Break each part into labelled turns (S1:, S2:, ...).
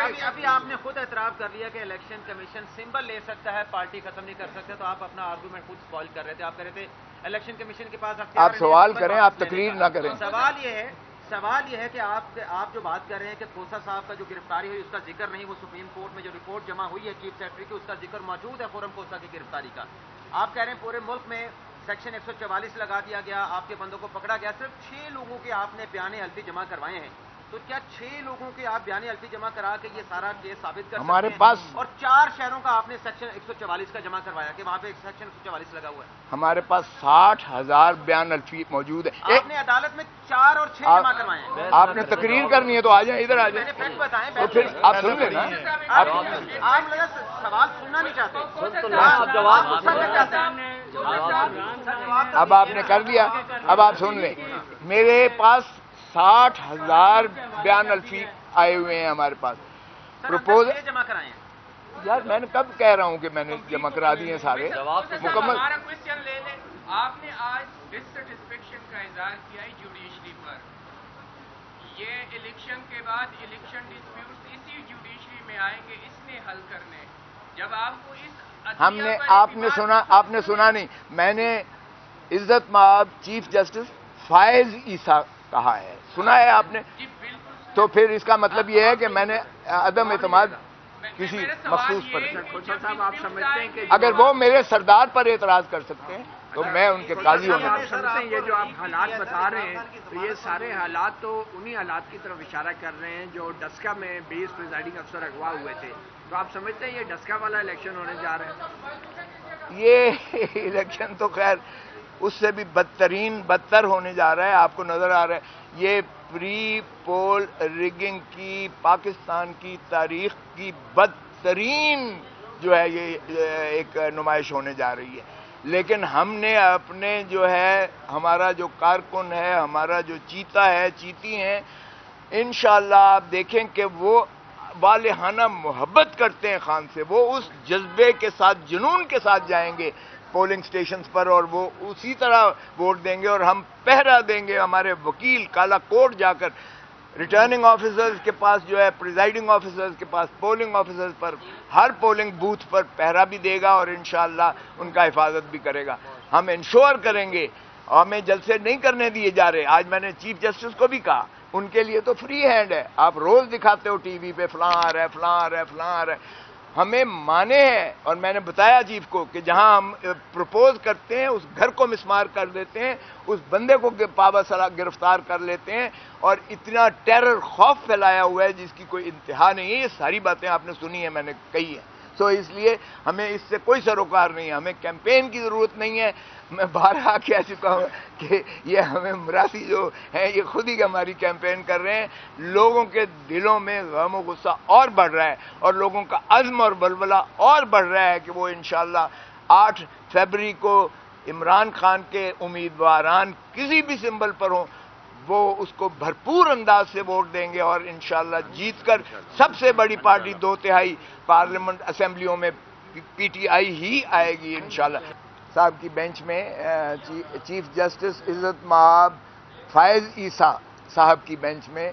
S1: ابھی آپ نے خود اعتراف کر لیا کہ الیکشن کمیشن سمبل لے سکتا ہے، پارٹی ختم نہیں کر سکتے، تو آپ اپنا آرگومنٹ خود سپوائل کر رہے تھے. آپ کہہ رہے تھے الیکشن کمیشن کے پاس
S2: آپ سوال کریں، آپ تقریر نہ کریں.
S1: سوال یہ ہے کہ آپ جو بات کر رہے ہیں کہ کھوسہ صاحب کا جو گرفتاری ہوئی اس کا ذکر نہیں، وہ سپریم کورٹ میں جو رپورٹ جمع ہوئی ہے چیف سیکرٹری کی اس کا ذکر موجود ہے خرم کھوسہ کی گرفتاری کا. آپ کہہ رہے ہیں پورے ملک میں سیکشن 144 لگا دیا گیا، آپ کے بندوں کو پکڑا گیا، صرف 6 لوگوں کے آپ نے بیان حلفی جمع کروائے ہیں. تو کیا 6 لوگوں کے آپ بیان حلفی جمع کرا کے یہ سارا کیس ثابت کر سکتے ہیں؟
S2: ہمارے پاس
S1: اور 4 شہروں کا آپ نے سیکشن 144 کا جمع کروایا کہ وہاں پہ ایک سیکشن 144 لگا ہوا ہے.
S2: ہمارے پاس 60,000 بیان الفی موجود ہے.
S1: آپ نے عدالت میں 4 اور 6 جمع کروائے ہیں.
S2: آپ نے تقریر کرنی ہے تو آ جائیں، ادھر آ جائیں.
S1: میں نے فیکٹ بتائیں،
S2: تو پھر آپ سن لیں نا.
S1: آپ لگا سوال سننا نہیں چاہتے.
S2: اب آپ نے کر دیا، اب آپ سن لیں. میرے پاس 60,000 بیان الفی آئے ہوئے ہیں ہمارے پاس. پروپوزل
S1: جمع کرائے ہیں.
S2: یار میں نے کب کہہ رہا ہوں کہ میں نے جمع کرا دیے سارے مکمل.
S3: ہمارا کوشچن لے لیں. آپ نے آج ڈسسٹسفیکشن کا اظہار کیا ہے جوڈیشری پر. یہ الیکشن کے بعد الیکشن ڈسپیوٹس اسی جوڈیشری میں آئیں گے اس نے حل کرنے. جب آپ کو اس
S2: آپ نے سنا نہیں. میں نے عزت مآب چیف جسٹس فائز عیسیٰ کہا ہے، سنا ہے آپ نے؟ تو پھر اس کا مطلب یہ ہے کہ میں نے عدم اعتماد کسی مخصوص پر.
S4: صاحب آپ سمجھتے ہیں کہ
S2: اگر وہ میرے سردار پر اعتراض کر سکتے ہیں تو میں ان کے قاضی ہوں.
S4: آپ سمجھتے ہیں یہ جو آپ حالات بتا رہے ہیں تو یہ سارے حالات تو انہی حالات کی طرف اشارہ کر رہے ہیں جو ڈسکا میں 20 پریزائڈنگ افسر اغوا ہوئے تھے. تو آپ سمجھتے ہیں یہ ڈسکا والا الیکشن ہونے جا رہے ہیں؟
S2: یہ الیکشن تو خیر اس سے بھی بدتر ہونے جا رہا ہے. آپ کو نظر آ رہا ہے یہ پری پول ریگنگ کی پاکستان کی تاریخ کی بدترین جو ہے یہ ایک نمائش ہونے جا رہی ہے. لیکن ہم نے اپنے جو ہے ہمارا جو کارکن ہے، ہمارا جو چیتا ہے، چیتی ہیں، انشاءاللہ آپ دیکھیں کہ وہ والہانہ محبت کرتے ہیں خان سے. وہ اس جذبے کے ساتھ، جنون کے ساتھ جائیں گے پولنگ سٹیشنز پر اور وہ اسی طرح ووٹ دیں گے. اور ہم پہرا دیں گے، ہمارے وکیل کالا کوٹ جا کر ریٹرننگ آفیسرز کے پاس جو ہے، پریزائڈنگ آفیسرز کے پاس، پولنگ آفیسرز پر، ہر پولنگ بوتھ پر پہرا بھی دے گا اور انشاءاللہ ان کا حفاظت بھی کرے گا. ہم انشور کریں گے. ہمیں جلسے نہیں کرنے دیے جا رہے. آج میں نے چیف جسٹس کو بھی کہا ان کے لیے تو فری ہینڈ ہے. آپ روز دکھاتے ہو ٹی وی پہ فلاں آ رہا ہے، فلاں آ رہا ہے، فلاں آ رہا ہے. ہمیں مانے ہیں اور میں نے بتایا چیف کو کہ جہاں ہم پروپوز کرتے ہیں اس گھر کو مسمار کر دیتے ہیں، اس بندے کو پابا سلا گرفتار کر لیتے ہیں اور اتنا ٹیرر خوف پھیلایا ہوا ہے جس کی کوئی انتہا نہیں ہے. یہ ساری باتیں آپ نے سنی ہیں، میں نے کہی ہیں. سو اس لیے ہمیں اس سے کوئی سروکار نہیں ہے. ہمیں کیمپین کی ضرورت نہیں ہے. میں بارہا کہہ چکا ہوں کہ یہ ہمیں مراسی جو ہیں یہ خود ہی ہماری کیمپین کر رہے ہیں. لوگوں کے دلوں میں غم و غصہ اور بڑھ رہا ہے اور لوگوں کا عزم اور بلبلہ اور بڑھ رہا ہے کہ وہ انشاءاللہ 8 فروری کو عمران خان کے امیدواران کسی بھی سمبل پر ہوں وہ اس کو بھرپور انداز سے ووٹ دیں گے اور انشاءاللہ جیت کر سب سے بڑی پارٹی 2/3 پارلیمنٹ اسمبلیوں میں پی ٹی آئی ہی آئے گی انشاءاللہ. صاحب کی بینچ میں چیف جسٹس عزت مآب فائز عیسیٰ صاحب کی بینچ میں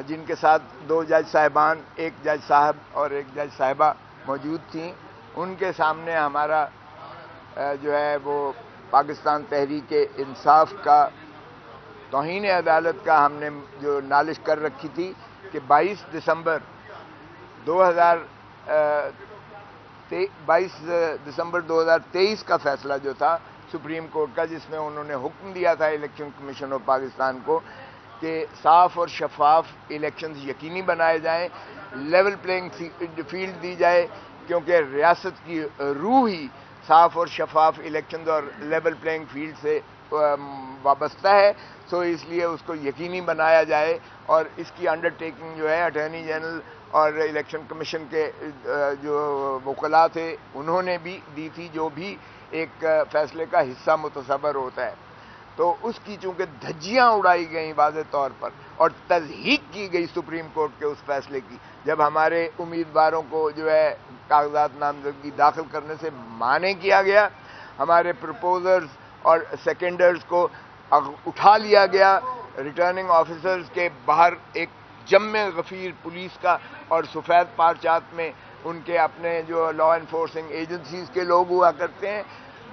S2: جن کے ساتھ 2 جج صاحبان، 1 جج صاحب اور 1 جج صاحبہ موجود تھیں، ان کے سامنے ہمارا جو ہے وہ پاکستان تحریک انصاف کا توہین عدالت کا ہم نے جو نالش کر رکھی تھی کہ 22 دسمبر 2023 کا فیصلہ جو تھا سپریم کورٹ کا، جس میں انہوں نے حکم دیا تھا الیکشن کمیشن آف پاکستان کو کہ صاف اور شفاف الیکشنز یقینی بنائے جائیں، لیول پلینگ فیلڈ دی جائے، کیونکہ ریاست کی روح ہی صاف اور شفاف الیکشنز اور لیول پلینگ فیلڈ سے وابستہ ہے. سو اس لیے اس کو یقینی بنایا جائے اور اس کی انڈرٹیکنگ جو ہے اٹارنی جنرل اور الیکشن کمیشن کے جو وکلاء تھے انہوں نے بھی دی تھی، جو بھی ایک فیصلے کا حصہ متصور ہوتا ہے. تو اس کی چونکہ دھجیاں اڑائی گئیں واضح طور پر اور تضحیق کی گئی سپریم کورٹ کے اس فیصلے کی، جب ہمارے امیدواروں کو جو ہے کاغذات نامزدگی داخل کرنے سے مانع کیا گیا، ہمارے پروپوزرز اور سیکنڈرز کو اٹھا لیا گیا، ریٹرننگ آفیسرز کے باہر ایک جم غفیر پولیس کا اور سفید پارچات میں ان کے اپنے جو لا انفورسنگ ایجنسیز کے لوگ ہوا کرتے ہیں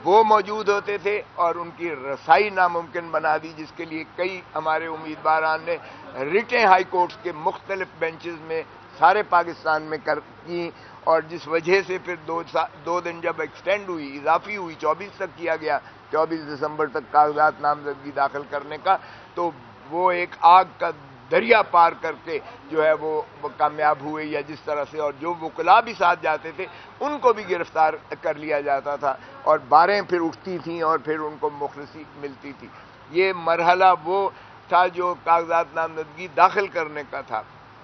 S2: وہ موجود ہوتے تھے، اور ان کی رسائی ناممکن بنا دی، جس کے لیے کئی ہمارے امیدواران نے ریٹیں ہائی کورٹس کے مختلف بینچز میں سارے پاکستان میں کی، اور جس وجہ سے پھر 2 دن جب ایکسٹینڈ ہوئی، اضافی ہوئی، 24 تک کیا گیا، 24 دسمبر تک کاغذات نامزدگی داخل کرنے کا، تو وہ ایک آگ کا دریا پار کر کے جو ہے وہ کامیاب ہوئے، یا جس طرح سے، اور جو وکلاء بھی ساتھ جاتے تھے ان کو بھی گرفتار کر لیا جاتا تھا، اور باریں پھر اٹھتی تھیں اور پھر ان کو مخلصی ملتی تھی۔ یہ مرحلہ وہ تھا جو کاغذات نامزدگی داخل کرنے کا تھا،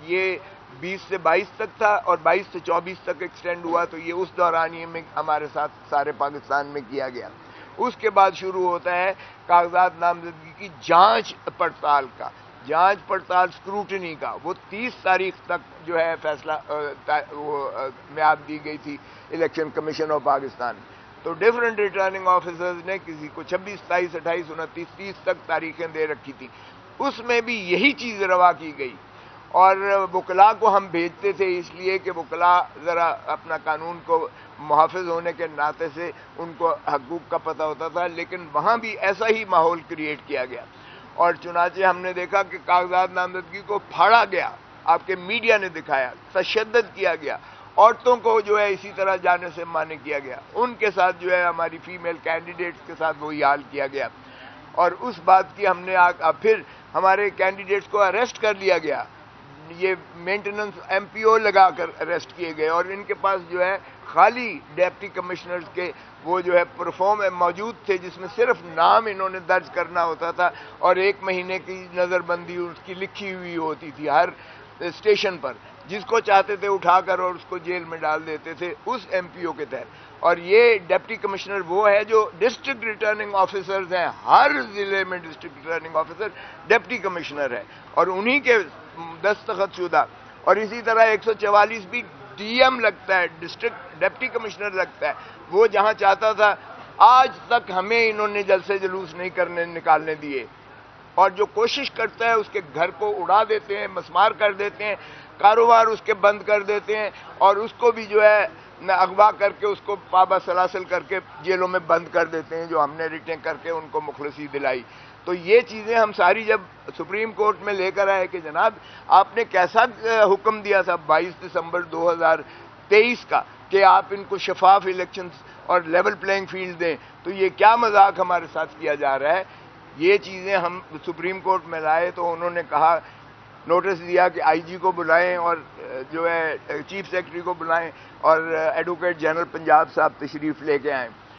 S2: یہ 20 سے 22 تک تھا، اور 22 سے 24 تک ایکسٹینڈ ہوا، تو یہ اس دورانیے میں ہمارے ساتھ سارے پاکستان میں کیا گیا۔ اس کے بعد شروع ہوتا ہے کاغذات نامزدگی کی جانچ پڑتال کا، جانچ پڑتال اسکروٹنی کا، وہ 30 تاریخ تک جو ہے فیصلہ میعاد دی گئی تھی الیکشن کمیشن آف پاکستان، تو ڈفرنٹ ریٹرننگ آفیسرز نے کسی کو 26، 27، 28، 29، 30 تک تاریخیں دے رکھی تھی، اس میں بھی یہی چیز روا کی گئی، اور وکلاء کو ہم بھیجتے تھے اس لیے کہ وکلاء ذرا اپنا قانون کو محافظ ہونے کے ناطے سے ان کو حقوق کا پتہ ہوتا تھا، لیکن وہاں بھی ایسا ہی ماحول کریٹ کیا گیا، اور چنانچہ ہم نے دیکھا کہ کاغذات نامزدگی کو پھاڑا گیا، آپ کے میڈیا نے دکھایا، تشدد کیا گیا، عورتوں کو جو ہے اسی طرح جانے سے مانع کیا گیا، ان کے ساتھ جو ہے ہماری فیمیل کینڈیڈیٹس کے ساتھ وہی حال کیا گیا، اور اس بات کی ہم نے پھر ہمارے کینڈیڈیٹس کو اریسٹ کر لیا گیا، یہ مینٹیننس ایم پی او لگا کر اریسٹ کیے گئے، اور ان کے پاس جو ہے خالی ڈپٹی کمشنرز کے وہ جو ہے پرفارم موجود تھے، جس میں صرف نام انہوں نے درج کرنا ہوتا تھا، اور 1 مہینے کی نظر بندی اس کی لکھی ہوئی ہوتی تھی ہر اسٹیشن پر، جس کو چاہتے تھے اٹھا کر اور اس کو جیل میں ڈال دیتے تھے اس ایم پی او کے تحت۔ اور یہ ڈپٹی کمشنر وہ ہے جو ڈسٹرکٹ ریٹرننگ آفیسرز ہیں، ہر ضلع میں district returning officer deputy commissioner ہے، اور انہی کے دستخط شدہ، اور اسی طرح 144 بھی ڈی ایم لگتا ہے، ڈسٹرکٹ ڈپٹی کمشنر لگتا ہے، وہ جہاں چاہتا تھا۔ آج تک ہمیں انہوں نے جلسے جلوس نہیں نکالنے دیے، اور جو کوشش کرتا ہے اس کے گھر کو اڑا دیتے ہیں، مسمار کر دیتے ہیں، کاروبار اس کے بند کر دیتے ہیں، اور اس کو بھی جو ہے اغوا کر کے اس کو پابا سلاسل کر کے جیلوں میں بند کر دیتے ہیں، جو ہم نے ریٹیں کر کے ان کو مخلصی دلائی۔ تو یہ چیزیں ہم ساری جب سپریم کورٹ میں لے کر آئے کہ جناب آپ نے کیسا حکم دیا تھا 22 دسمبر 2023 کا کہ آپ ان کو شفاف الیکشنز اور لیول پلینگ فیلڈ دیں، تو یہ کیا مذاق ہمارے ساتھ کیا جا رہا ہے؟ یہ چیزیں ہم سپریم کورٹ میں لائے تو انہوں نے کہا، نوٹس دیا کہ آئی جی کو بلائیں، اور جو ہے چیف سیکرٹری کو بلائیں، اور ایڈوکیٹ جنرل پنجاب صاحب تشریف لے کے آئیں۔